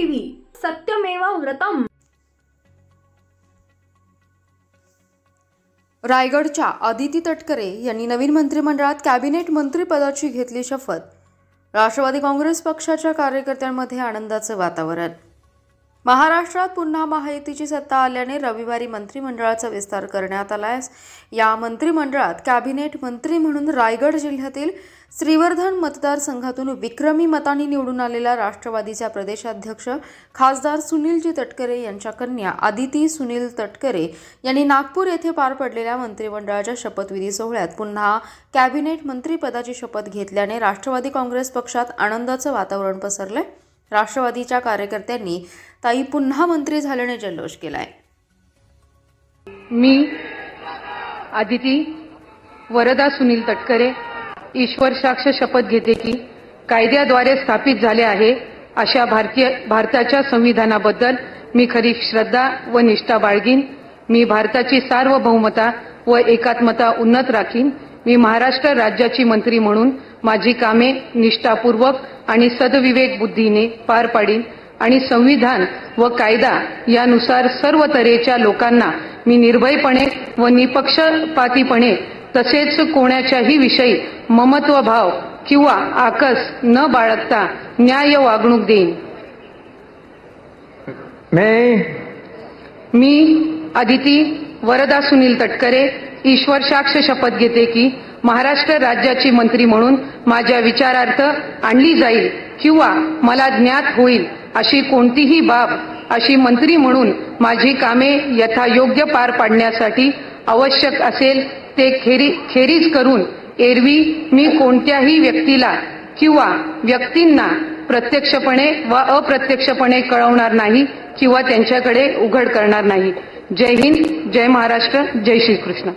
TV सत्यमेव व्रतम। रायगडच्या आदिती तटकरे यांनी नवीन मंत्रिमंडळात कॅबिनेट मंत्रिपदाची घेतली शपथ। राष्ट्रवादी काँग्रेस पक्षाच्या कार्यकर्त्यांमध्ये आनंदाचे वातावरण। महाराष्ट्रात पुन्हा महायुतीची सत्ता आल्याने रविवारी मंत्रिमंडळाचा विस्तार करण्यात आला आहे। या मंत्रिमंडळात कॅबिनेट मंत्री म्हणून रायगड जिल्ह्यातील श्रीवर्धन मतदारसंघातून विक्रमी मतांनी निवडून आलेला राष्ट्रवादीचा प्रदेशाध्यक्ष खासदार सुनीलजी तटकरे यांच्या कन्या आदिती सुनील तटकरे यांनी नागपूर येथे पार पडलेल्या मंत्रिमंडळाच्या शपथविधी सोहळ्यात पुन्हा कॅबिनेट मंत्रिपदाची शपथ घेतल्याने राष्ट्रवादी काँग्रेस पक्षात आनंदाचे वातावरण पसरले। राष्ट्रवादीच्या कार्यकर्त्यांनी ताई पुन्हा मंत्री झाल्याने जल्लोष केलाय। मी आदिती वरदा सुनील तटकरे ईश्वर साक्ष शपथ घेते की कायद्याद्वारे स्थापित झाले आहे अशा भारताच्या संविधानाबद्दल मी खरी श्रद्धा व निष्ठा बाळगीन। मी भारताची सार्वभौमता व एकात्मता उन्नत राखीन। मी महाराष्ट्र राज्याची मंत्री म्हणून माझी कामे निष्ठापूर्वक आणि सद्विवेक बुद्धीने पार पाडीन आणि संविधान व कायदा यानुसार सर्व तऱ्हेच्या लोकांना मी निर्भयपणे व निपक्षपातीपणे तसेच कोणाच्याही विषयी ममत्वभाव किंवा आकस न बाळगता न्याय वागणूक देईन। मी आदिती वरदा सुनील तटकरे ईश्वर साक्ष शपथ घेते की महाराष्ट्र राज्याची मंत्री म्हणून माझ्या विचारार्थ आणली जाईल किंवा मला ज्ञात होईल अशी कोणतीही बाब अशी मंत्री म्हणून माझी कामे यथायोग्य पार पाडण्यासाठी आवश्यक असेल ते खेरीज करून एरवी मी कोणत्याही व्यक्तीला किंवा व्यक्तींना प्रत्यक्षपणे व अप्रत्यक्षपणे कळवणार नाही किंवा त्यांच्याकडे उघड करणार नाही। जय हिंद, जय महाराष्ट्र, जय श्रीकृष्ण।